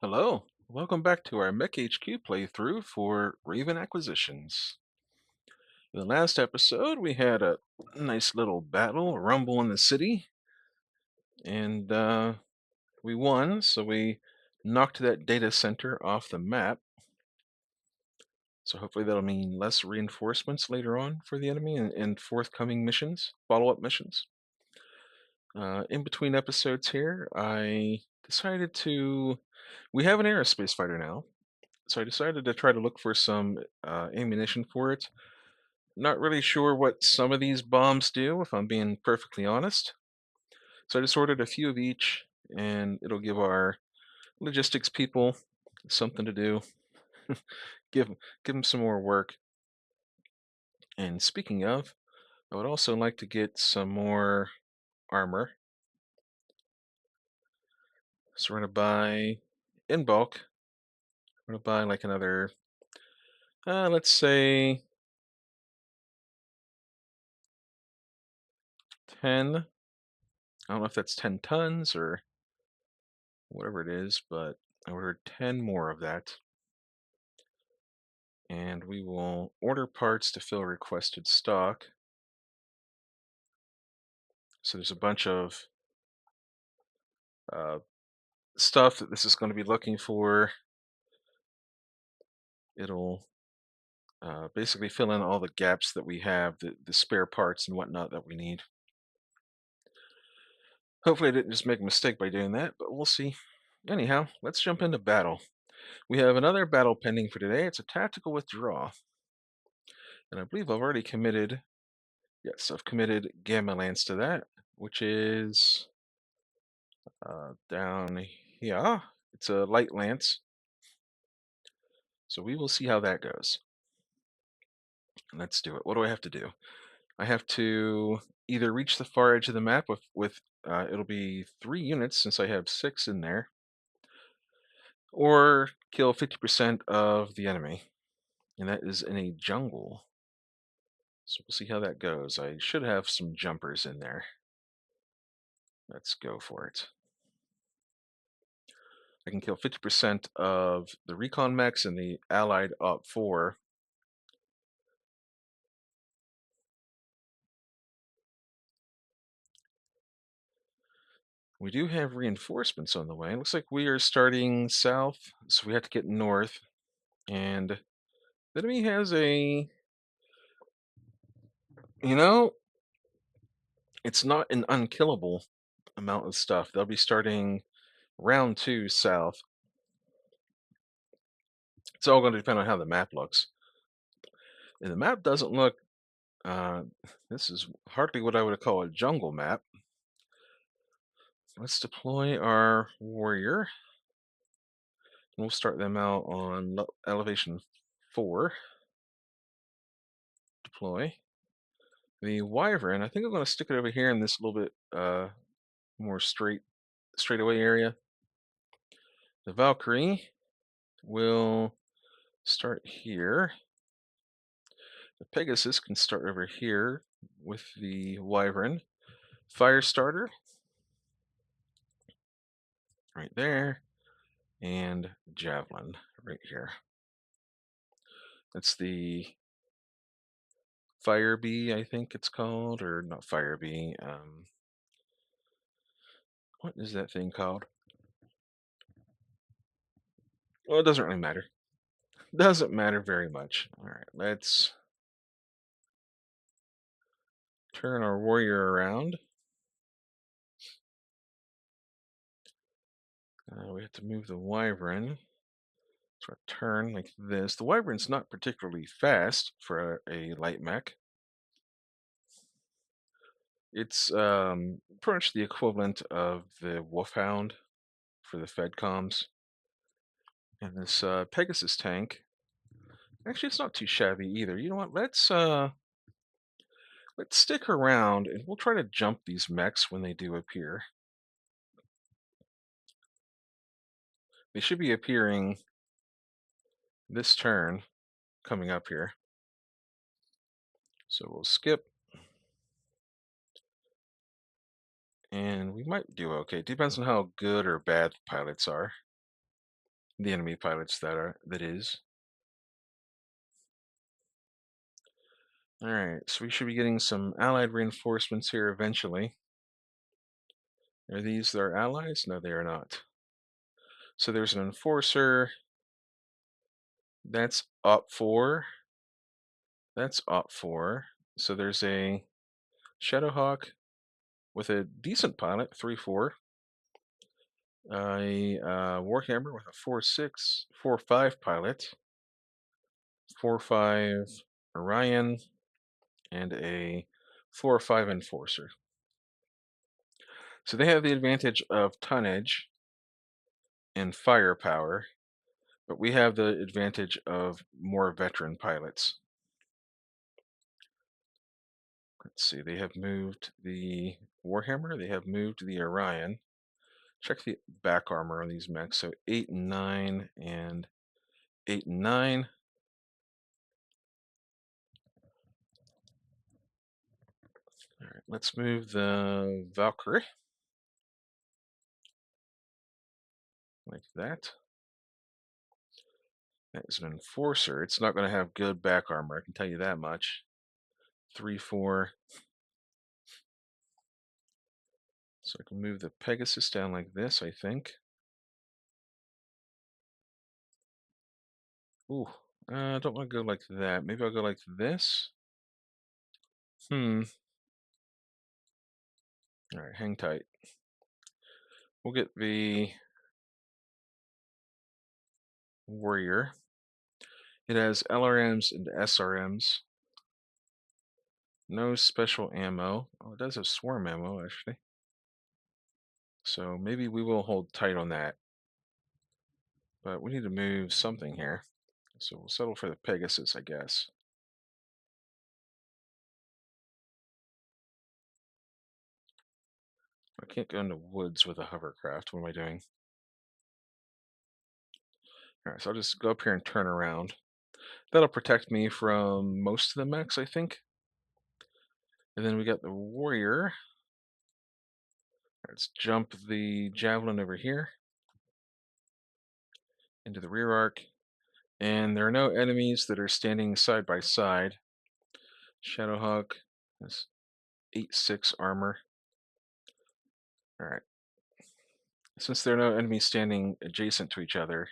Hello, welcome back to our MekHQ playthrough for Raven Acquisitions. In the last episode, we had a nice little battle, a rumble in the city, and we won, so we knocked that data center off the map. So hopefully that'll mean less reinforcements later on for the enemy in forthcoming missions, follow-up missions. In between episodes here, I decided to... We have an aerospace fighter now, so I decided to try to look for some ammunition for it. Not really sure what some of these bombs do, if I'm being perfectly honest. So I just ordered a few of each, and it'll give our logistics people something to do. give give them some more work. And speaking of, I would also like to get some more armor. So we're gonna buy in bulk. We're gonna buy like another, let's say 10. I don't know if that's 10 tons or whatever it is, but I ordered 10 more of that. And we will order parts to fill requested stock. So there's a bunch of uh, stuff that this is going to be looking for. It'll basically fill in all the gaps that we have, the spare parts and whatnot that we need. Hopefully I didn't just make a mistake by doing that, but we'll see. Anyhow, let's jump into battle. We have another battle pending for today. It's a tactical withdrawal. And I believe I've already committed, yes, I've committed Gamma Lance to that, which is down here. It's a light lance. So we will see how that goes. Let's do it. What do I have to do? I have to either reach the far edge of the map with it'll be 3 units since I have 6 in there, or kill 50% of the enemy. And that is in a jungle. So we'll see how that goes. I should have some jumpers in there. Let's go for it. I can kill 50% of the recon mechs and the allied op4. We do have reinforcements on the way. It looks like we are starting south, so we have to get north. And the enemy has you know, it's not an unkillable amount of stuff. They'll be starting round 2 south. It's all going to depend on how the map looks. And the map doesn't look, uh, this is hardly what I would call a jungle map. Let's deploy our warrior. We'll start them out on elevation 4. Deploy. The wyvern, I think I'm going to stick it over here in this little bit more straightaway area. The Valkyrie will start here. The Pegasus can start over here with the wyvern. Fire starter right there, and javelin right here. That's the fire bee, I think it's called, or not fire bee. What is that thing called? Well, it doesn't really matter. Doesn't matter very much. All right, let's turn our warrior around. We have to move the wyvern. So a turn like this. The wyvern's not particularly fast for a light mech. It's pretty much the equivalent of the wolfhound for the Fedcoms. And this Pegasus tank, actually, it's not too shabby either. You know what? Let's stick around and we'll try to jump these mechs when they do appear. They should be appearing this turn, coming up here. So we'll skip. And we might do okay. Depends on how good or bad the pilots are. The enemy pilots that is. Alright, so we should be getting some allied reinforcements here eventually. Are these their allies? No, they are not. So there's an enforcer. That's op 4. That's op 4. So there's a Shadowhawk with a decent pilot, 3-4. A Warhammer with a 4-6, 4-5 pilot, 4-5 Orion, and a 4-5 Enforcer. So they have the advantage of tonnage and firepower, but we have the advantage of more veteran pilots. Let's see, they have moved the Warhammer, they have moved the Orion. Check the back armor on these mechs. So 8 and 9 and 8 and 9. All right, let's move the Valkyrie like that. That is an enforcer. It's not going to have good back armor, I can tell you that much. 3-4. So I can move the Pegasus down like this, I think. Ooh, I don't want to go like that. Maybe I'll go like this. All right, hang tight. We'll get the Warrior. It has LRMs and SRMs. No special ammo. Oh, it does have swarm ammo, actually. So maybe we will hold tight on that. But we need to move something here. So we'll settle for the Pegasus, I guess. I can't go into woods with a hovercraft. What am I doing? Alright, so I'll just go up here and turn around. That'll protect me from most of the mechs, I think. And then we got the Warrior. Let's jump the Javelin over here into the rear arc. And there are no enemies that are standing side by side. Shadowhawk has 8-6 armor. Alright. Since there are no enemies standing adjacent to each other,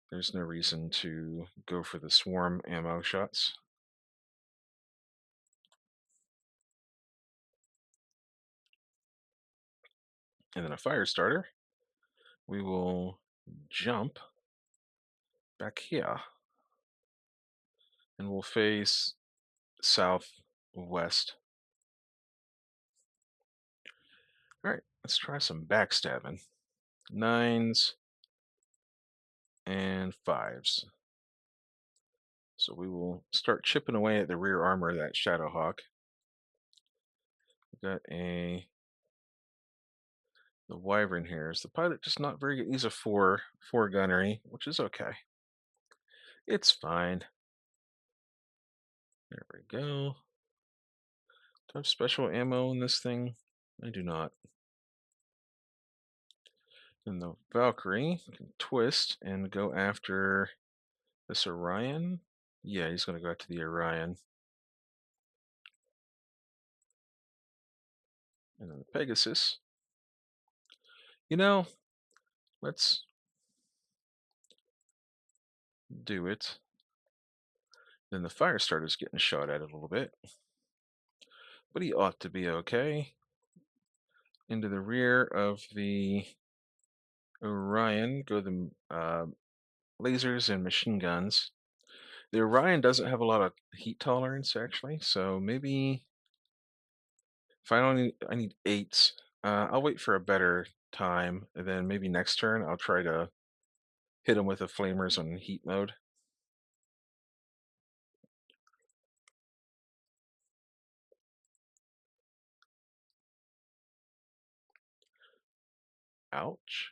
there's no reason to go for the swarm ammo shots. And then a fire starter. We will jump back here. And we'll face southwest. Alright, let's try some backstabbing. 9s and 5s. So we will start chipping away at the rear armor of that Shadowhawk. We've got the Wyvern here. Is the pilot just not very good? He's a 4 gunnery, which is okay. It's fine. There we go. Do I have special ammo in this thing? I do not. And the Valkyrie can twist and go after this Orion. Yeah, he's going to go after the Orion. And then the Pegasus. You know, let's do it. Then the fire starter's getting shot at a little bit. But he ought to be okay. Into the rear of the Orion go the lasers and machine guns. The Orion doesn't have a lot of heat tolerance, actually, so maybe if I need 8s, I'll wait for a better time, and then maybe next turn I'll try to hit him with the flamers on heat mode. Ouch.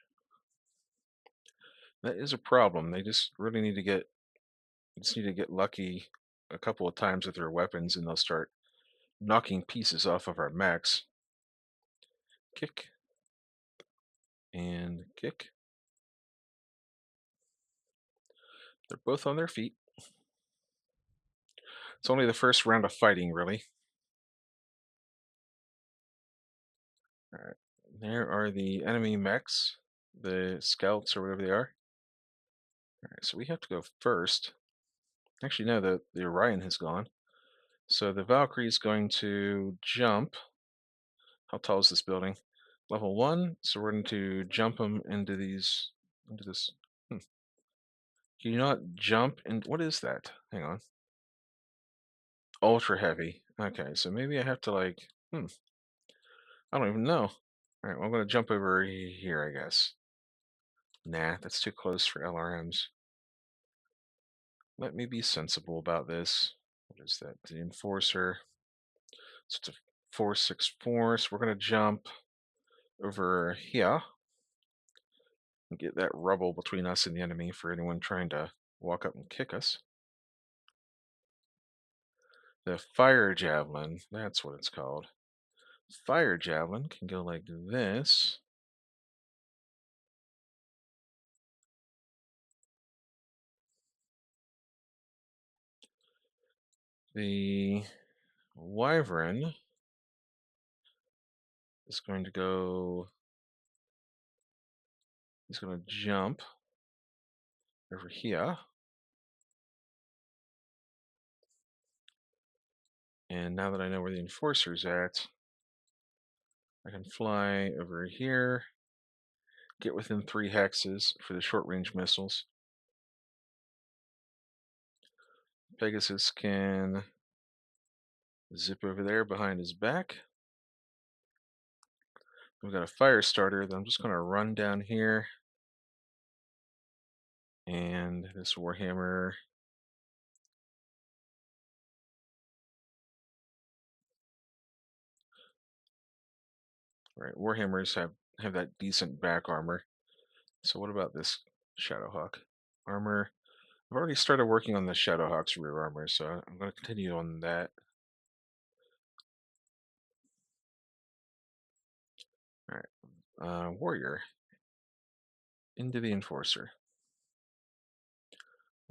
That is a problem. They just really need to get lucky a couple of times with their weapons, and they'll start knocking pieces off of our mechs. Kick. And kick. They're both on their feet. It's only the first round of fighting, really. All right. There are the enemy mechs, the scouts or whatever they are. All right, so we have to go first. Actually, no, the Orion has gone. So the Valkyrie is going to jump. How tall is this building? Level 1. So we're going to jump them into this. Hmm. Can you not jump? And what is that? Hang on. Ultra heavy. Okay, so maybe I have to like. I don't even know. All right, well, I'm going to jump over here, I guess. Nah, that's too close for LRMs. Let me be sensible about this. What is that? The Enforcer. So it's a 464, so we're going to jump over here and get that rubble between us and the enemy for anyone trying to walk up and kick us. The Fire Javelin, that's what it's called. Fire Javelin can go like this. The Wyvern is going to go, he's going to jump over here. And now that I know where the Enforcer's at, I can fly over here, get within 3 hexes for the short-range missiles. Pegasus can zip over there behind his back. We've got a fire starter that I'm just going to run down here. And this Warhammer. Right, Warhammers have that decent back armor. So what about this Shadowhawk armor? I've already started working on the Shadowhawk's rear armor, so I'm going to continue on that. All right, Warrior into the Enforcer.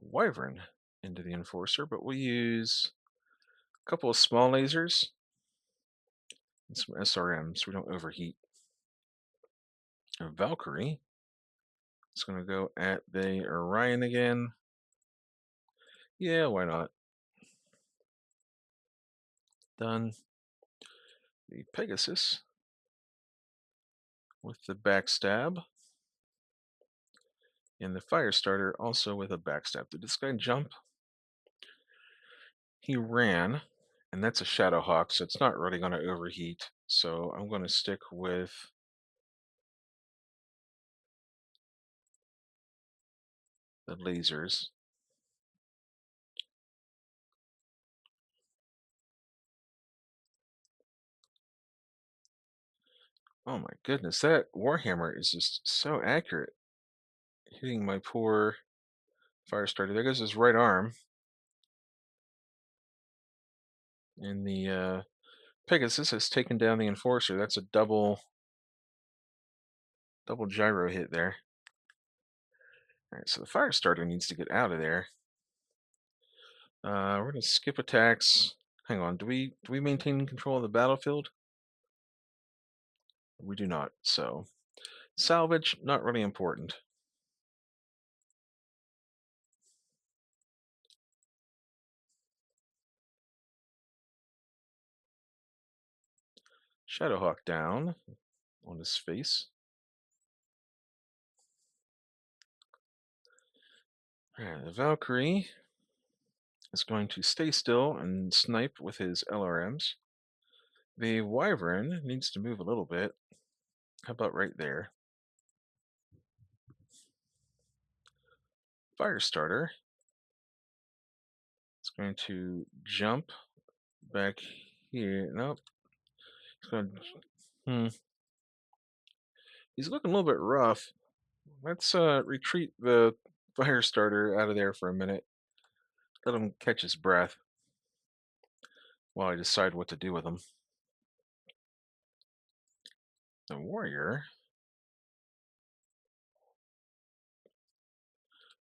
Wyvern into the Enforcer, but we'll use a couple of small lasers and some SRMs so we don't overheat. A Valkyrie is going to go at the Orion again. Yeah, why not? Done. The Pegasus with the backstab. And the Firestarter also with a backstab. Did this guy jump? He ran, and that's a Shadowhawk, so it's not really going to overheat. So I'm going to stick with the lasers. Oh my goodness, that Warhammer is just so accurate. Hitting my poor Firestarter. There goes his right arm. And the Pegasus has taken down the Enforcer. That's a double gyro hit there. Alright, so the Firestarter needs to get out of there. We're going to skip attacks. Hang on, do we maintain control of the battlefield? We do not, so salvage, not really important. Shadowhawk down on his face. Alright, the Valkyrie is going to stay still and snipe with his LRMs. The Wyvern needs to move a little bit. How about right there? Firestarter is going to jump back here. Nope. He's going to. He's looking a little bit rough. Let's retreat the Firestarter out of there for a minute. Let him catch his breath while I decide what to do with him. The Warrior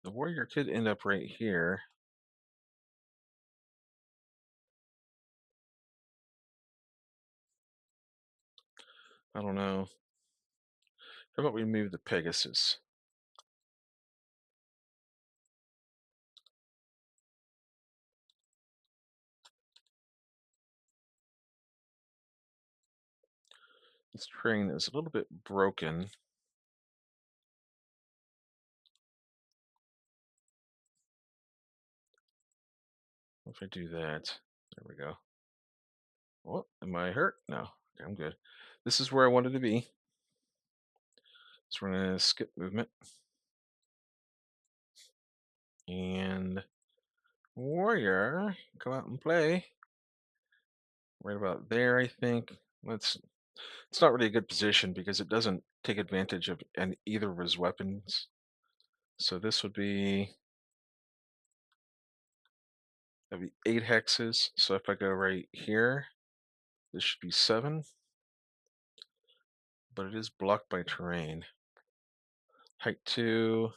The warrior could end up right here. I don't know. How about we move the Pegasus? This terrain is a little bit broken. If I do that, there we go. Oh, am I hurt? No, okay, I'm good. This is where I wanted to be. So we're gonna skip movement. And warrior, come out and play. Right about there, I think. It's not really a good position because it doesn't take advantage of either of his weapons. So this would be, that'd be 8 hexes. So if I go right here, this should be 7. But it is blocked by terrain. Height 2.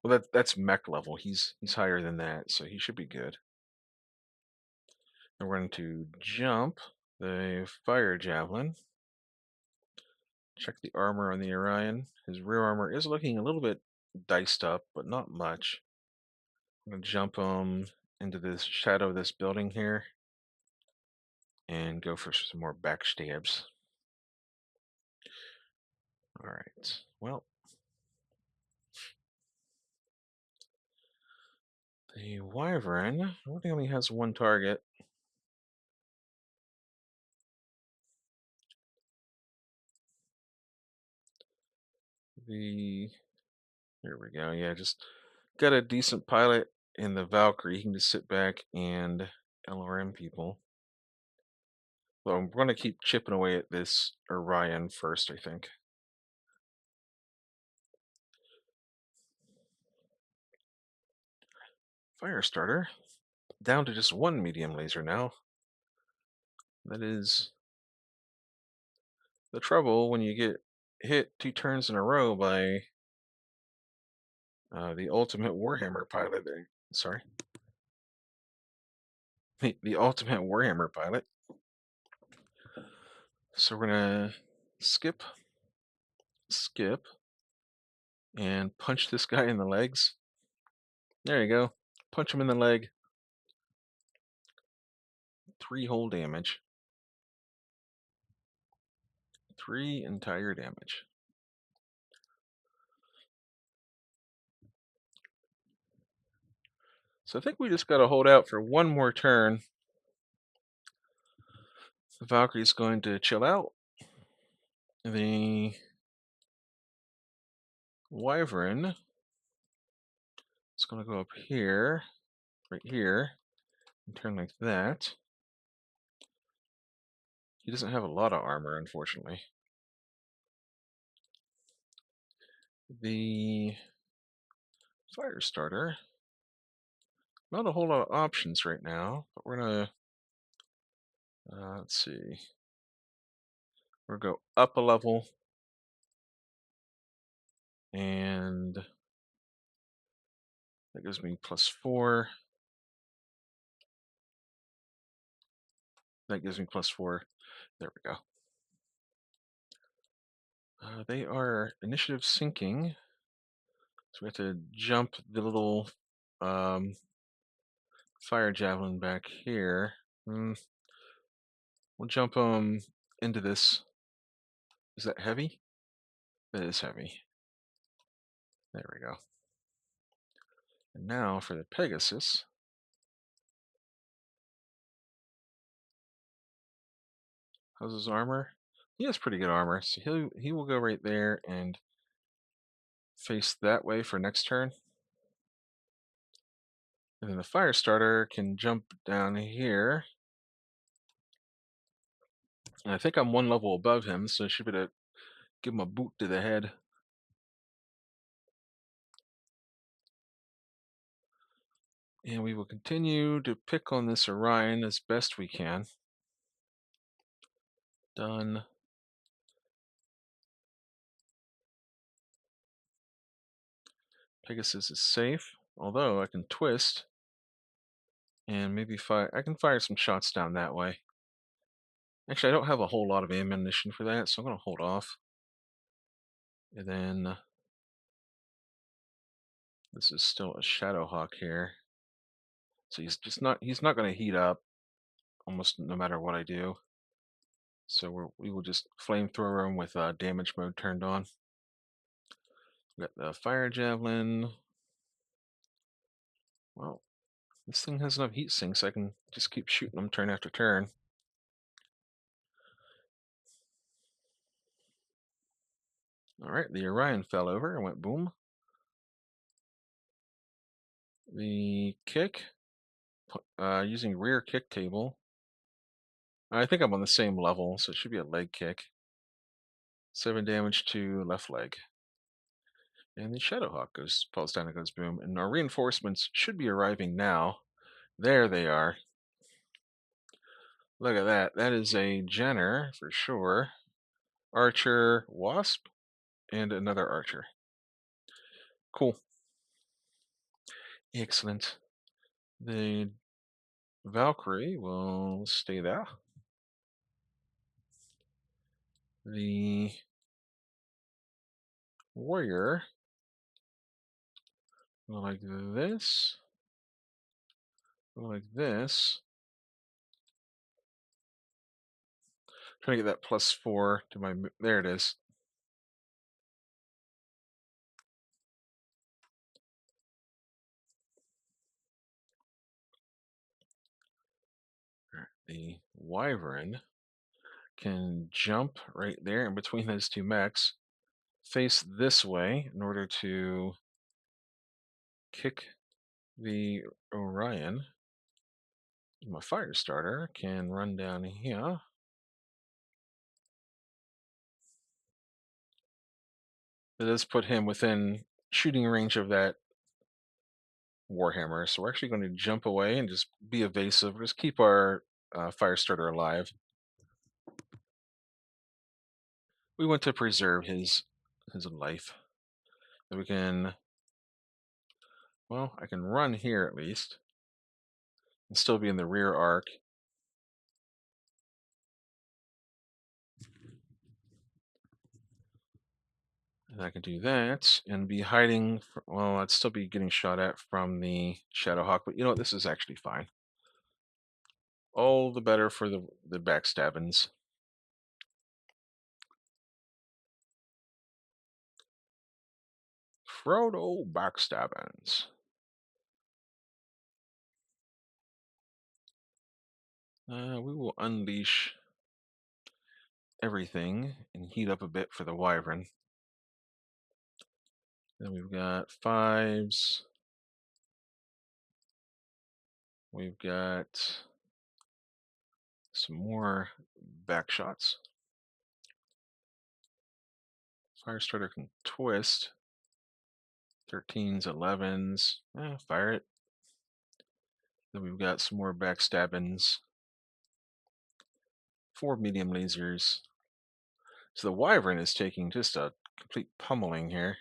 Well, that's mech level. He's higher than that, so he should be good. And we're going to jump the fire javelin. Check the armor on the Orion. His rear armor is looking a little bit diced up, but not much. I'm going to jump him into the shadow of this building here and go for some more backstabs. All right. Well, the Wyvern, I think only has one target. Here we go. Yeah, just got a decent pilot in the Valkyrie. He can just sit back and LRM people. So I'm going to keep chipping away at this Orion first, I think. Firestarter. Down to just one medium laser now. That is the trouble when you get hit 2 turns in a row by the ultimate Warhammer pilot. Sorry. The ultimate Warhammer pilot. So we're going to skip, and punch this guy in the legs. There you go. Punch him in the leg. 3 whole damage. 3 entire damage. So I think we just got to hold out for one more turn. The Valkyrie's going to chill out. The Wyvern is going to go up here, right here, and turn like that. He doesn't have a lot of armor, unfortunately. The Firestarter, not a whole lot of options right now, but we're going to, let's see, we're going to go up a level, and that gives me +4. That gives me +4. There we go. They are initiative sinking. So we have to jump the little fire javelin back here. We'll jump them into this. Is that heavy? That is heavy. There we go. And now for the Pegasus. How's his armor? He has pretty good armor, so he will go right there and face that way for next turn. And then the Firestarter can jump down here. And I think I'm 1 level above him, so I should be able to give him a boot to the head. And we will continue to pick on this Orion as best we can. Done. Pegasus is safe. Although I can twist and maybe fire. I can fire some shots down that way. Actually, I don't have a whole lot of ammunition for that, so I'm going to hold off. And then this is still a Shadowhawk here. So he's not going to heat up almost no matter what I do. So we will just flamethrower him with damage mode turned on. Got the fire javelin. Well, this thing has enough heat sinks, so I can just keep shooting them turn after turn. Alright, the Orion fell over and went boom. The kick, using rear kick table. I think I'm on the same level, so it should be a leg kick. 7 damage to left leg. And the Shadowhawk falls down and goes boom. And our reinforcements should be arriving now. There they are. Look at that. That is a Jenner for sure. Archer, Wasp, and another Archer. Cool. Excellent. The Valkyrie will stay there. The Warrior go like this. Go like this. Trying to get that +4 to my. There it is. The Wyvern can jump right there in between those two mechs, face this way in order to kick the Orion. My fire starter can run down here. It does put him within shooting range of that Warhammer, so we're actually going to jump away and just be evasive. Just keep our fire starter alive. We want to preserve his life. So we can, well, I can run here at least and still be in the rear arc. And I can do that and be hiding. Well, I'd still be getting shot at from the Shadowhawk, but you know what? This is actually fine. All the better for the backstabbings. Frodo backstabbings. We will unleash everything and heat up a bit for the Wyvern. Then we've got 5s. We've got some more back shots. Firestarter can twist. 13s, 11s. Fire it. Then we've got some more backstabbings. 4 medium lasers. So the Wyvern is taking just a complete pummeling here.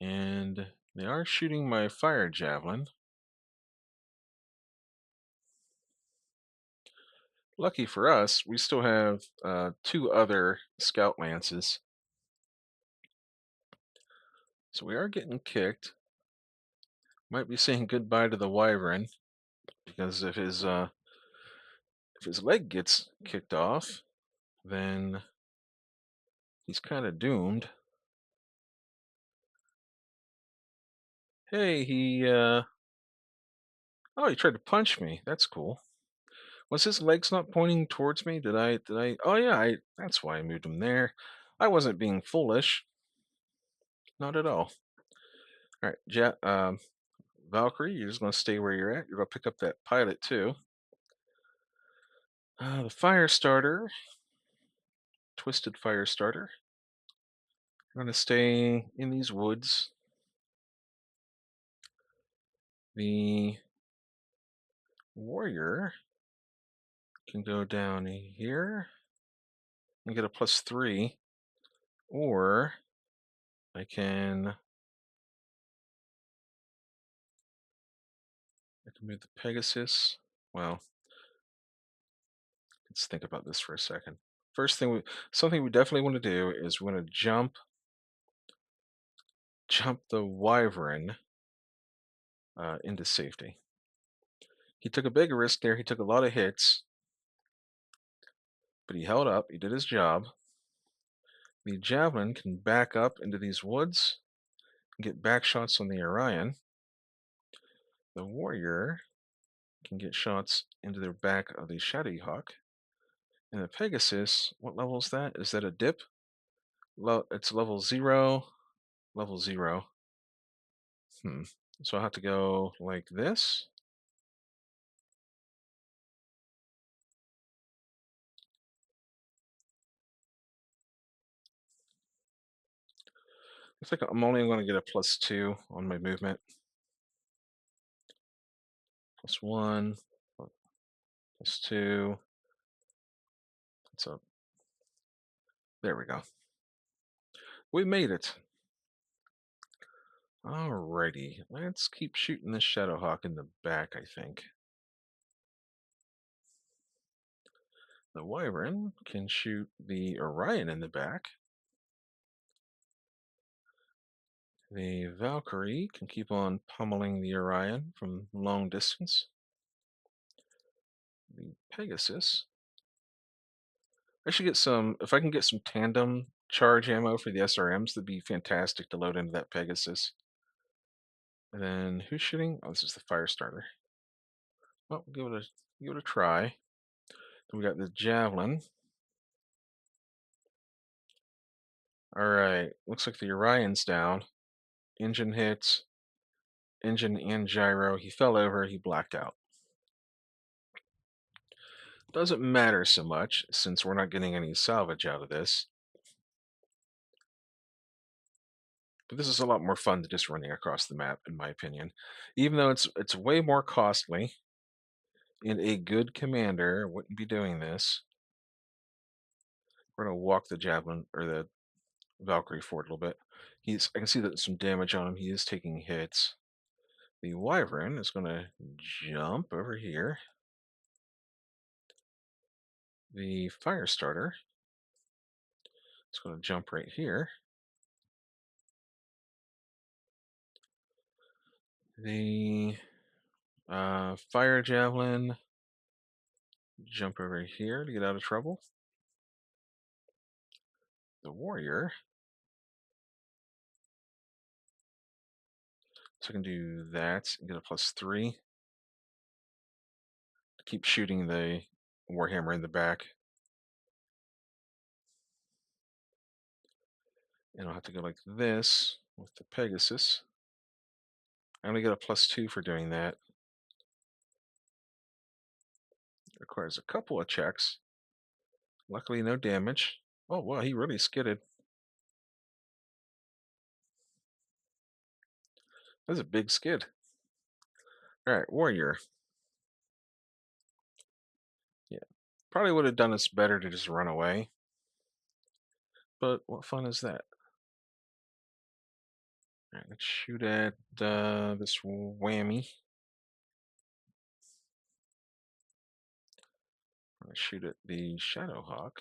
And they are shooting my fire javelin. Lucky for us, we still have 2 other scout lances. So we are getting kicked. Might be saying goodbye to the Wyvern because if his leg gets kicked off, then he's kind of doomed. Hey, oh, he tried to punch me. That's cool. Was his legs not pointing towards me? Did I Oh yeah, that's why I moved him there. I wasn't being foolish. Not at all. All right, Valkyrie, you're just going to stay where you're at. You're going to pick up that pilot too. The fire starter, twisted fire starter. I'm going to stay in these woods. The warrior can go down here and get a +3, or I can move the Pegasus. Well, let's think about this for a second. First thing, something we definitely want to do is we want to jump the Wyvern into safety. He took a big risk there. He took a lot of hits, but he held up. He did his job. The Javelin can back up into these woods and get back shots on the Orion. The Warrior can get shots into their back of the Shadow Hawk. And the Pegasus, what level is that? Is that a dip? It's level 0. Level 0. So I'll have to go like this. Looks like I'm only going to get a +2 on my movement. +1, +2. So there we go. We made it. Alrighty, let's keep shooting this Shadowhawk in the back, I think. The Wyvern can shoot the Orion in the back. The Valkyrie can keep on pummeling the Orion from long distance. The Pegasus. I should get some, if I can get some tandem charge ammo for the SRMs, that'd be fantastic to load into that Pegasus. And then who's shooting? Oh, this is the fire starter. Well, give it a try. Then we got the Javelin. Alright, looks like the Orion's down. Engine hits, engine and gyro. He fell over, he blacked out. Doesn't matter so much since we're not getting any salvage out of this. But this is a lot more fun than just running across the map, in my opinion. Even though it's way more costly, and a good commander wouldn't be doing this. We're gonna walk the Javelin or the Valkyrie forward a little bit. I can see that some damage on him. He is taking hits. The Wyvern is gonna jump over here. The fire starter is going to jump right here. The fire javelin jump over here to get out of trouble. The warrior, so I can do that and get a +3. Keep shooting the warhammer in the back. And I'll have to go like this with the Pegasus. I only get a +2 for doing that. It requires a couple of checks. Luckily, no damage. Oh, wow, he really skidded. That's a big skid. Alright, warrior. Yeah, probably would have done us better to just run away. But what fun is that? Alright, let's shoot at this whammy. I'm gonna shoot at the Shadowhawk.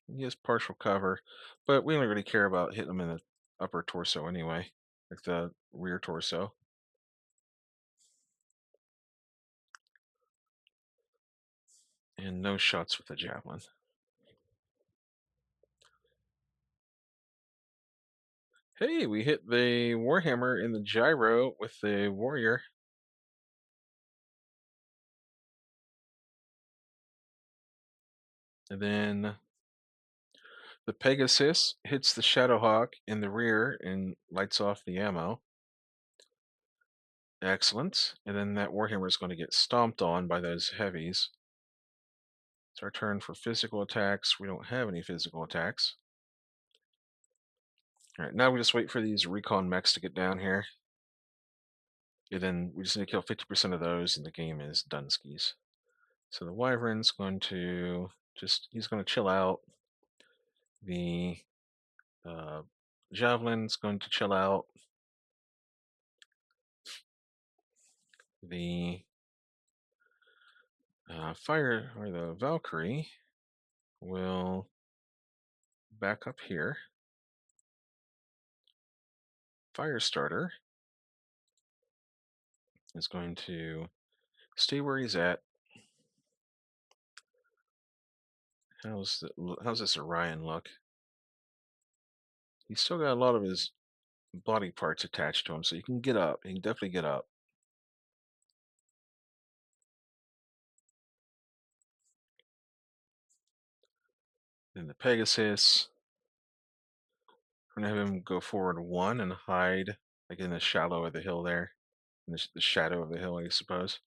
He has partial cover, but we don't really care about hitting him in the upper torso anyway, like the rear torso. And no shots with the javelin. Hey, we hit the Warhammer in the gyro with the warrior. And then the Pegasus hits the Shadowhawk in the rear and lights off the ammo. Excellent. And then that Warhammer is going to get stomped on by those heavies. It's our turn for physical attacks. We don't have any physical attacks. Alright, now we just wait for these recon mechs to get down here. And then we just need to kill 50% of those and the game is done skis. So the Wyvern's going to he's going to chill out. The Javelin's going to chill out. The Fire or the Valkyrie will back up here. Firestarter is going to stay where he's at. How's this Orion look? He's still got a lot of his body parts attached to him, so he can get up. He can definitely get up. Then the Pegasus, we're gonna have him go forward 1 and hide, like in the shallow of the hill there, in the shadow of the hill, I suppose.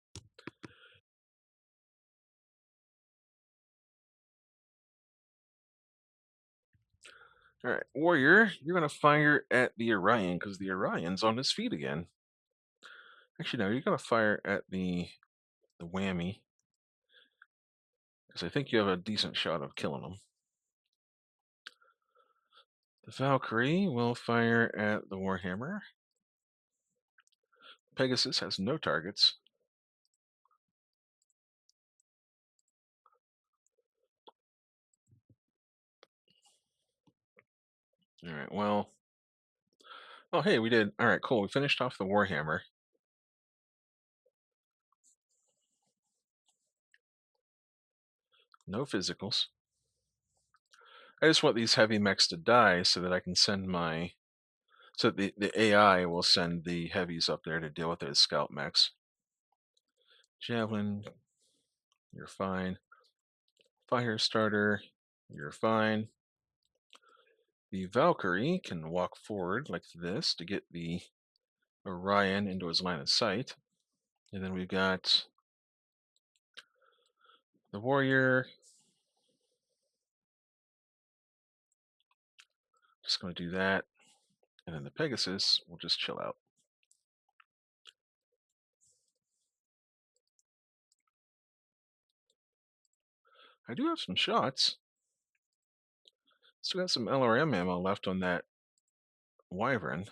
All right, Warrior, you're gonna fire at the Orion because the Orion's on his feet again. Actually, no, you're gonna fire at the Whammy because I think you have a decent shot of killing him. The Valkyrie will fire at the Warhammer. Pegasus has no targets. All right, well. Oh, hey, we did. All right, cool. We finished off the Warhammer. No physicals. I just want these heavy mechs to die so that I can send my. So the AI will send the heavies up there to deal with those scout mechs. Javelin, you're fine. Firestarter, you're fine. The Valkyrie can walk forward like this to get the Orion into his line of sight. And then we've got the Warrior. Just going to do that. And then the Pegasus will just chill out. I do have some shots. Still got some LRM ammo left on that Wyvern.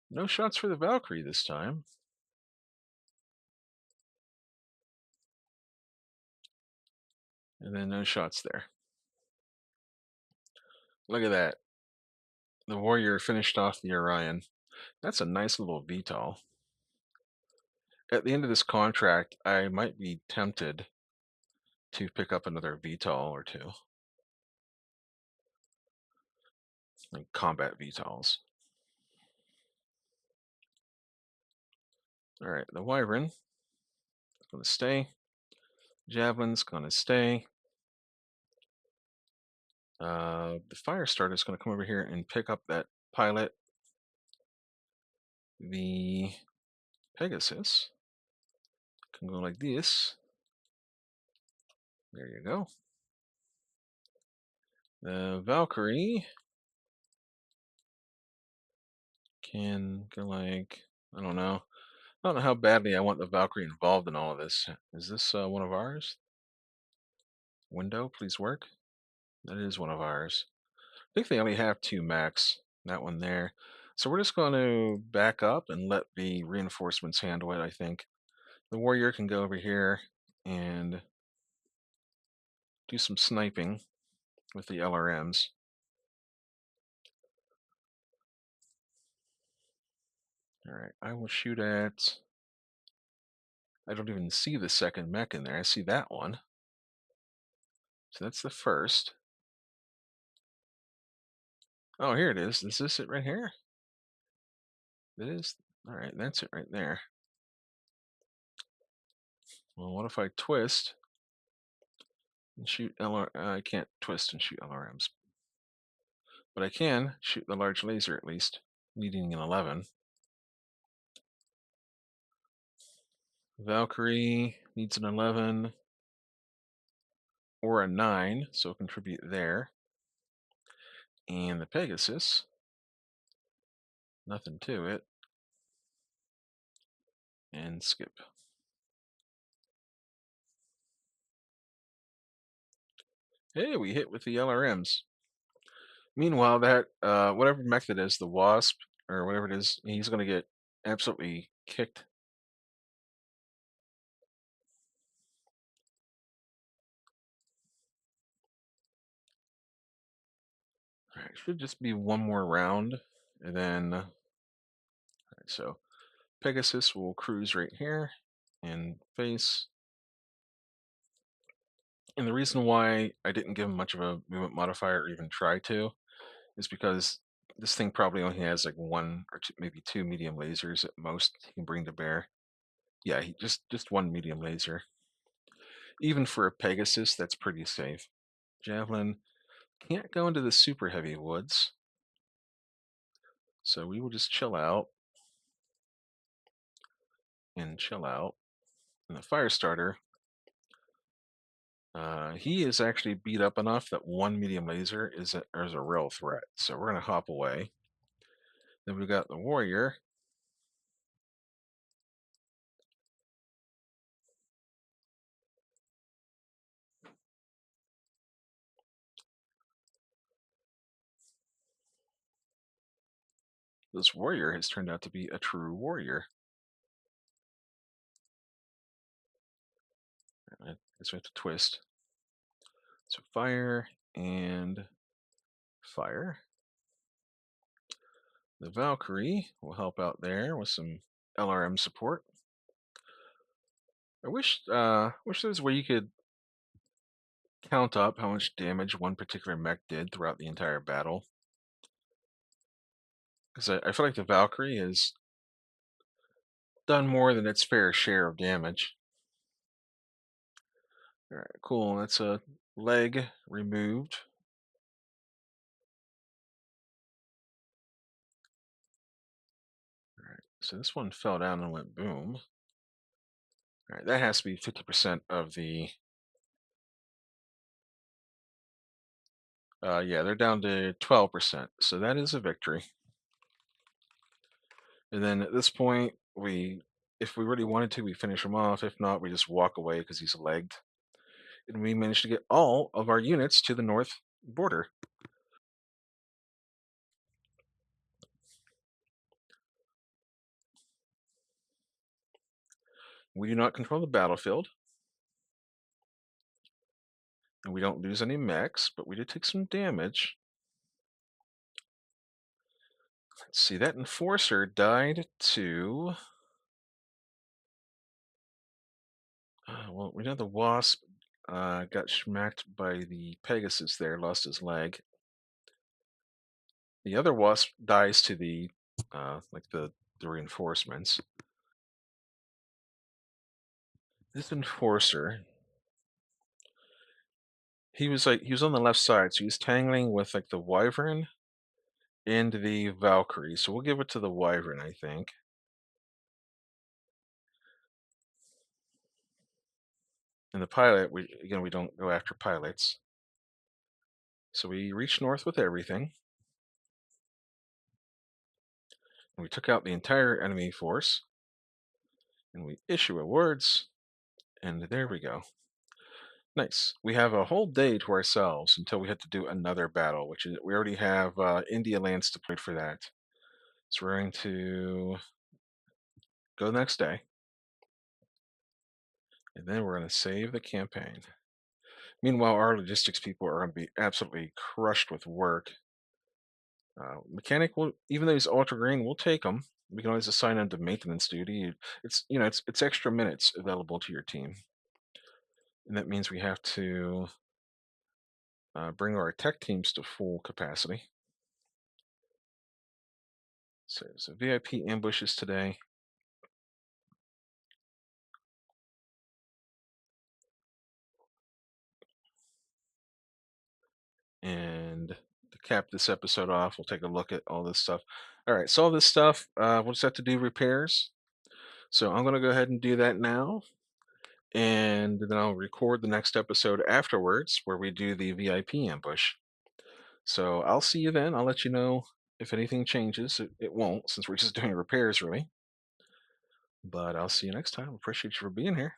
No shots for the Valkyrie this time. And then no shots there. Look at that. The Warrior finished off the Orion. That's a nice little VTOL. At the end of this contract, I might be tempted to pick up another VTOL or two. Like combat VTOLs. All right, the Wyvern is going to stay. Javelin's going to stay. The Firestarter is going to come over here and pick up that pilot. The Pegasus can go like this. There you go. The Valkyrie can go like, I don't know. I don't know how badly I want the Valkyrie involved in all of this. Is this one of ours? Window, please work. That is one of ours. I think they only have 2 max. That one there. So we're just going to back up and let the reinforcements handle it, I think. The Warrior can go over here and do some sniping with the LRMs. All right, I will shoot at. I don't even see the second mech in there. I see that one. So that's the first. Oh, here it is. Is this it right here? It is. All right, that's it right there. Well, what if I twist and shoot LR? I can't twist and shoot LRMs, but I can shoot the large laser at least, needing an 11. Valkyrie needs an 11 or a 9, so contribute there. And the Pegasus, nothing to it. And skip. Hey, we hit with the LRMs. Meanwhile, that whatever mech it is, the Wasp or whatever it is, he's gonna get absolutely kicked. All right, should just be one more round, and then so Pegasus will cruise right here and face. And the reason why I didn't give him much of a movement modifier or even try to is because this thing probably only has like one or two, maybe two medium lasers at most he can bring to bear. Yeah, he just one medium laser. Even for a Pegasus, that's pretty safe. Javelin can't go into the super heavy woods, so we will just chill out and chill out. And the fire starter, he is actually beat up enough that one medium laser is a real threat. So we're gonna hop away. Then we've got the warrior. This warrior has turned out to be a true warrior. I guess we have to twist. So fire and fire. The Valkyrie will help out there with some LRM support. I wish there was a way you could count up how much damage one particular mech did throughout the entire battle. Because I feel like the Valkyrie has done more than its fair share of damage. All right, cool. That's a leg removed. All right, so this one fell down and went boom. All right, that has to be 50% of the. Yeah, they're down to 12%. So that is a victory. And then at this point, if we really wanted to, we finish him off. If not, we just walk away because he's legged. And we managed to get all of our units to the north border. We do not control the battlefield, and we don't lose any mechs, but we did take some damage. Let's see, that enforcer died to. Well, we know the Wasp got smacked by the Pegasus there, lost his leg. The other Wasp dies to the like the reinforcements. This enforcer, he was on the left side, so he's tangling with like the Wyvern and the Valkyrie. So we'll give it to the Wyvern, I think. And the pilot, we don't go after pilots. So we reach north with everything. And we took out the entire enemy force. And we issue awards. And there we go. Nice. We have a whole day to ourselves until we have to do another battle, which is we already have India Lance deployed for that. So we're going to go the next day. And then we're going to save the campaign. Meanwhile, our logistics people are going to be absolutely crushed with work. Mechanic will, even though he's ultra green, we'll take him. We can always assign him to maintenance duty. It's extra minutes available to your team, and that means we have to bring our tech teams to full capacity. So VIP ambushes today. And to cap this episode off, we'll take a look at all this stuff. All right, so all this stuff, we'll just have to do repairs. So I'm going to go ahead and do that now. And then I'll record the next episode afterwards where we do the VIP ambush. So I'll see you then. I'll let you know if anything changes. It won't, since we're just doing repairs, really. But I'll see you next time. Appreciate you for being here.